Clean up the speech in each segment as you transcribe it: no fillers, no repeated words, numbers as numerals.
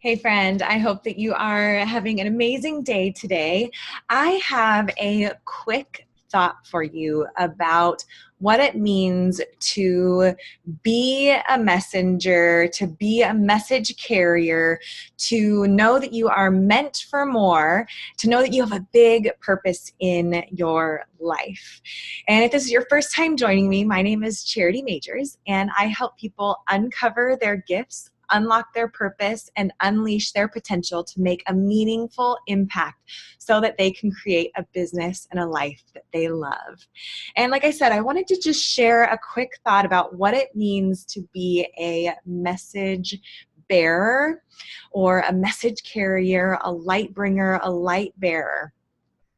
Hey friend, I hope that you are having an amazing day today. I have a quick thought for you about what it means to be a messenger, to be a message carrier, to know that you are meant for more, to know that you have a big purpose in your life. And if this is your first time joining me, my name is Charity Majors, and I help people uncover their gifts, unlock their purpose, and unleash their potential to make a meaningful impact so that they can create a business and a life that they love. And like I said, I wanted to just share a quick thought about what it means to be a message bearer or a message carrier, a light bringer, a light bearer.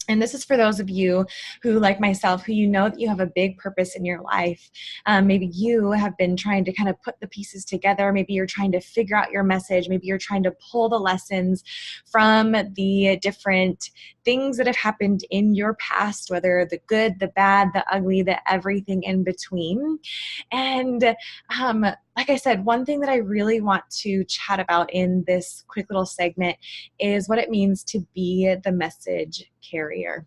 And this is for those of you who, like myself, who you know that you have a big purpose in your life. Maybe you have been trying to kind of put the pieces together. Maybe you're trying to figure out your message. Maybe you're trying to pull the lessons from the different things that have happened in your past, whether the good, the bad, the ugly, the everything in between. And like I said, one thing that I really want to chat about in this quick little segment is what it means to be the message carrier.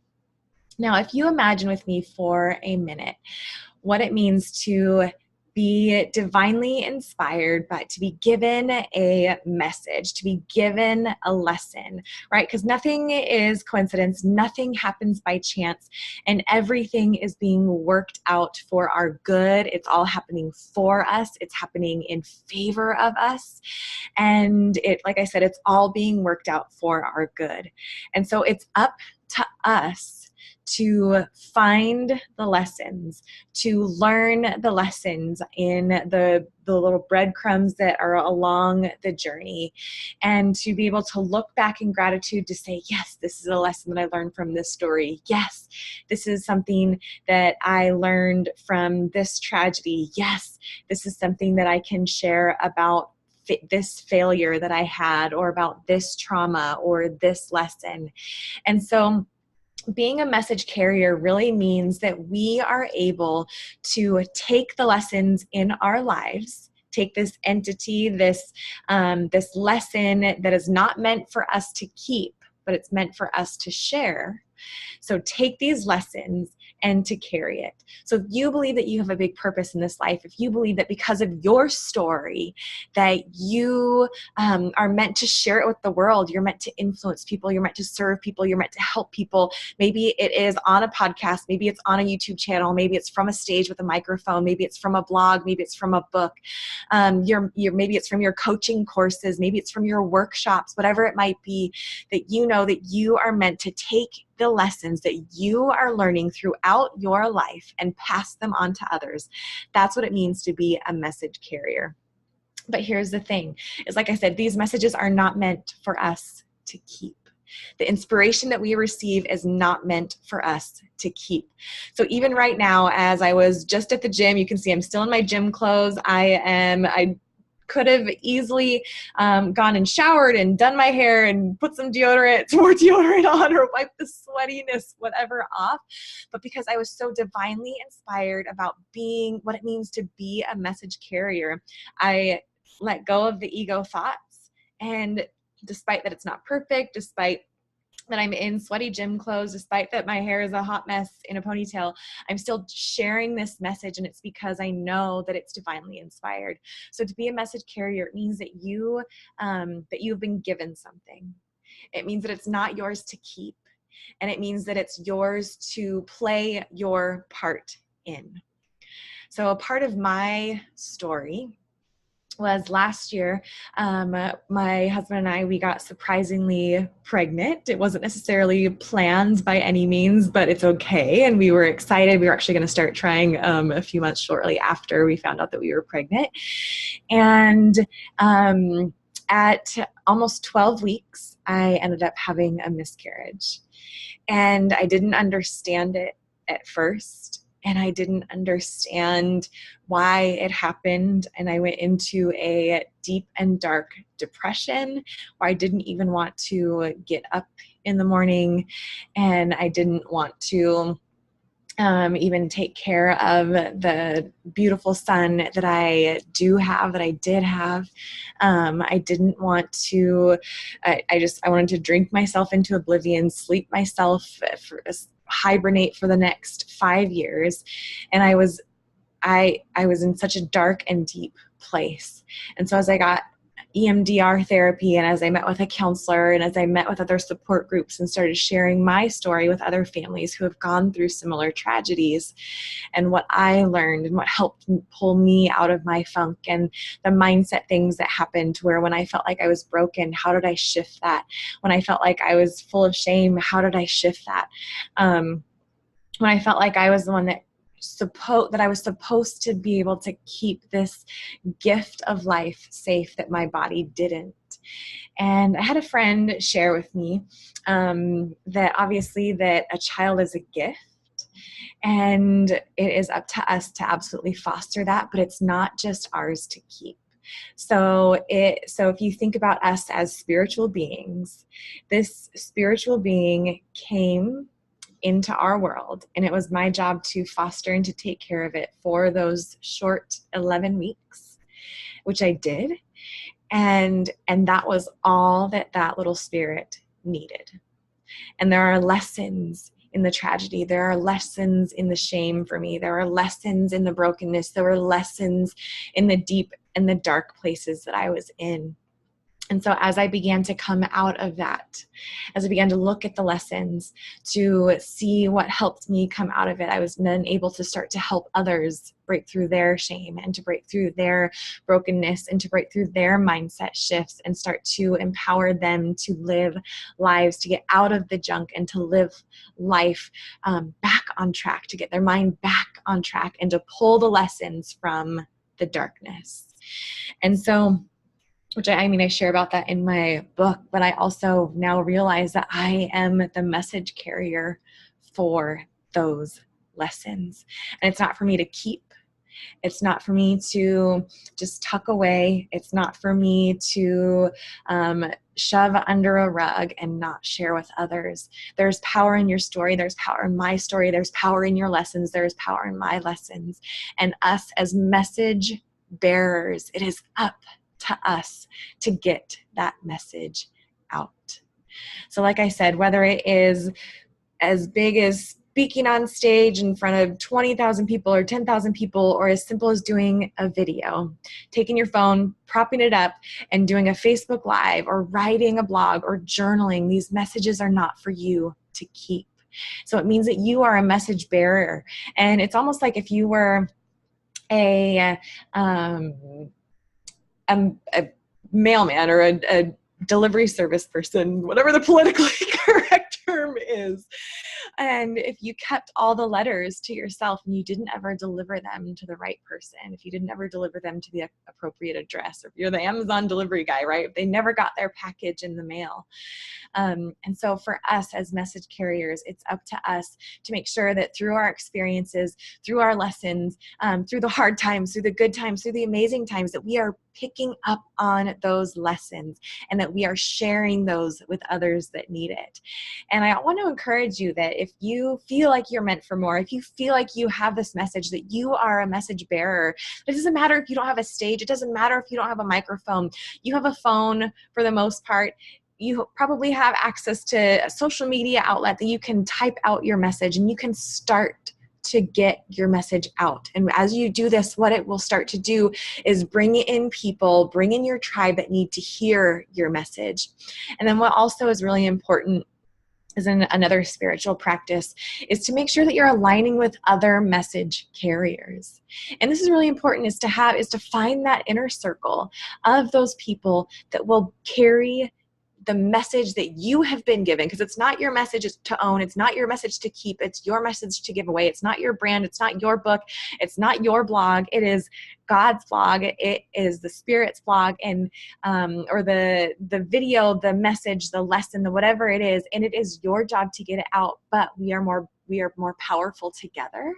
Now, if you imagine with me for a minute what it means to be divinely inspired, but to be given a message, to be given a lesson, right? Because nothing is coincidence, nothing happens by chance, and everything is being worked out for our good. It's all happening for us. It's happening in favor of us. And like I said, it's all being worked out for our good. And so it's up to us to find the lessons, to learn the lessons in the little breadcrumbs that are along the journey, and to be able to look back in gratitude to say, yes, this is a lesson that I learned from this story. Yes, this is something that I learned from this tragedy. Yes, this is something that I can share about this failure that I had, or about this trauma or this lesson. And so being a message carrier really means that we are able to take the lessons in our lives, take this entity, this lesson that is not meant for us to keep, but it's meant for us to share. So take these lessons and to carry it. So if you believe that you have a big purpose in this life, if you believe that because of your story that you are meant to share it with the world, you're meant to influence people, you're meant to serve people, you're meant to help people. Maybe it is on a podcast, maybe it's on a YouTube channel, maybe it's from a stage with a microphone, maybe it's from a blog, maybe it's from a book, maybe it's from your coaching courses, maybe it's from your workshops, whatever it might be, that you know that you are meant to take the lessons that you are learning throughout your life and pass them on to others. That's what it means to be a message carrier. But here's the thing, is like I said, these messages are not meant for us to keep. The inspiration that we receive is not meant for us to keep. So even right now, as I was just at the gym, you can see I'm still in my gym clothes. I could have easily gone and showered and done my hair and put some deodorant, more deodorant on, or wipe the sweatiness, whatever, off. But because I was so divinely inspired about being what it means to be a message carrier, I let go of the ego thoughts. And despite that it's not perfect, despite that I'm in sweaty gym clothes, despite that my hair is a hot mess in a ponytail, I'm still sharing this message, and it's because I know that it's divinely inspired. So to be a message carrier, it means that you've been given something. It means that it's not yours to keep, and it means that it's yours to play your part in. So a part of my story was last year, my husband and I, we got surprisingly pregnant. It wasn't necessarily planned by any means, but it's okay. And we were excited. We were actually going to start trying a few months shortly after we found out that we were pregnant. And at almost 12 weeks, I ended up having a miscarriage. And I didn't understand it at first. And I didn't understand why it happened. And I went into a deep and dark depression where I didn't even want to get up in the morning. And I didn't want to even take care of the beautiful son that I do have, that I did have. I didn't want to, I wanted to drink myself into oblivion, sleep myself, hibernate for the next 5 years. And I was in such a dark and deep place. And so as I got EMDR therapy, and as I met with a counselor, and as I met with other support groups and started sharing my story with other families who have gone through similar tragedies, and what I learned and what helped pull me out of my funk, and the mindset things that happened, where when I felt like I was broken, how did I shift that? When I felt like I was full of shame, how did I shift that? When I felt like I was the one that I was supposed to be able to keep this gift of life safe, that my body didn't. And I had a friend share with me that obviously that a child is a gift, and it is up to us to absolutely foster that, but it's not just ours to keep. So if you think about us as spiritual beings, this spiritual being came into our world, and it was my job to foster and to take care of it for those short 11 weeks, which I did. And that was all that little spirit needed. And there are lessons in the tragedy. There are lessons in the shame for me. There are lessons in the brokenness. There were lessons in the deep and the dark places that I was in. And so as I began to come out of that, as I began to look at the lessons, to see what helped me come out of it, I was then able to start to help others break through their shame, and to break through their brokenness, and to break through their mindset shifts, and start to empower them to live lives, to get out of the junk, and to live life back on track, to get their mind back on track, and to pull the lessons from the darkness. And so, I share about that in my book, but I also now realize that I am the message carrier for those lessons. And it's not for me to keep. It's not for me to just tuck away. It's not for me to shove under a rug and not share with others. There's power in your story. There's power in my story. There's power in your lessons. There's power in my lessons. And us as message bearers, it is up to us to get that message out. So like I said, whether it is as big as speaking on stage in front of 20,000 people or 10,000 people, or as simple as doing a video, taking your phone, propping it up, and doing a Facebook Live, or writing a blog, or journaling, these messages are not for you to keep. So it means that you are a message bearer. And it's almost like if you were a mailman, or a delivery service person, whatever the politically correct term is. And if you kept all the letters to yourself and you didn't ever deliver them to the right person, if you didn't ever deliver them to the appropriate address, or if you're the Amazon delivery guy, right? They never got their package in the mail. And so for us as message carriers, it's up to us to make sure that through our experiences, through our lessons, through the hard times, through the good times, through the amazing times, that we are picking up on those lessons, and that we are sharing those with others that need it. And I want to encourage you that if you feel like you're meant for more, if you feel like you have this message, that you are a message bearer, it doesn't matter if you don't have a stage. It doesn't matter if you don't have a microphone. You have a phone for the most part. You probably have access to a social media outlet that you can type out your message, and you can start to get your message out. And as you do this, what it will start to do is bring in people, bring in your tribe that need to hear your message. And then what also is really important is another spiritual practice is to make sure that you're aligning with other message carriers. And this is really important, is to find that inner circle of those people that will carry the message that you have been given, because it's not your message to own. It's not your message to keep. It's your message to give away. It's not your brand. It's not your book. It's not your blog. It is God's blog. It is the Spirit's blog, and or the video, the message, the lesson, the whatever it is. And it is your job to get it out. But we are more powerful together.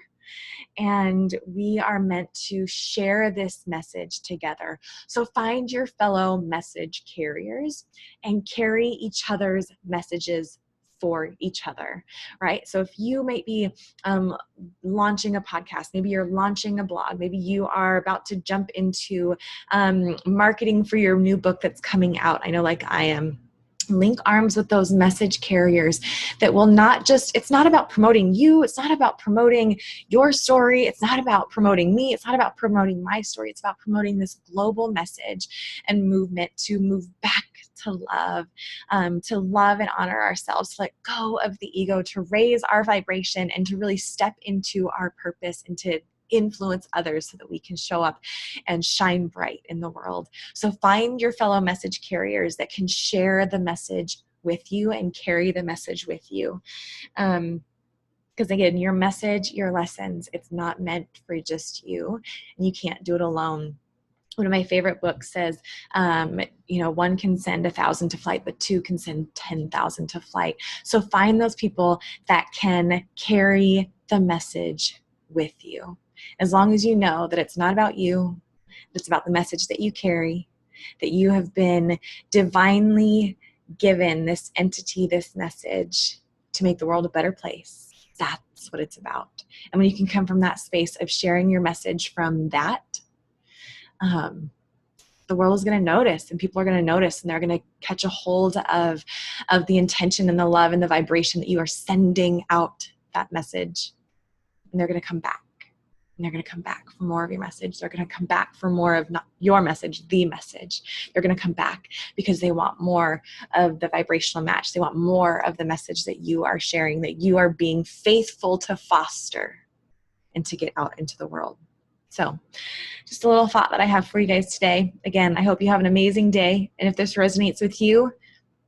And we are meant to share this message together. So find your fellow message carriers and carry each other's messages for each other, right? So if you might be launching a podcast, maybe you're launching a blog, maybe you are about to jump into marketing for your new book that's coming out. I know, like I am. Link arms with those message carriers that will not just, it's not about promoting you. It's not about promoting your story. It's not about promoting me. It's not about promoting my story. It's about promoting this global message and movement to move back to love and honor ourselves, to let go of the ego, to raise our vibration, and to really step into our purpose and to influence others so that we can show up and shine bright in the world. So find your fellow message carriers that can share the message with you and carry the message with you. Because again, your message, your lessons, it's not meant for just you, and you can't do it alone. One of my favorite books says, one can send 1,000 to flight, but two can send 10,000 to flight. So find those people that can carry the message with you. As long as you know that it's not about you, it's about the message that you carry, that you have been divinely given this entity, this message to make the world a better place. That's what it's about. And when you can come from that space of sharing your message from that, the world is going to notice, and people are going to notice, and they're going to catch a hold of the intention and the love and the vibration that you are sending out that message. And they're going to come back. And they're going to come back for more of your message. They're going to come back for more of not your message, the message. They're going to come back because they want more of the vibrational match. They want more of the message that you are sharing, that you are being faithful to foster and to get out into the world. So just a little thought that I have for you guys today. Again, I hope you have an amazing day. And if this resonates with you,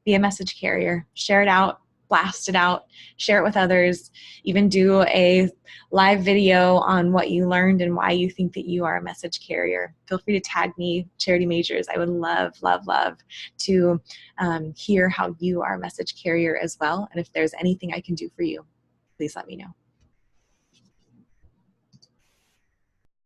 be a message carrier. Share it out. Blast it out, share it with others, even do a live video on what you learned and why you think that you are a message carrier. Feel free to tag me, Charity Majors. I would love, love, love to hear how you are a message carrier as well. And if there's anything I can do for you, please let me know.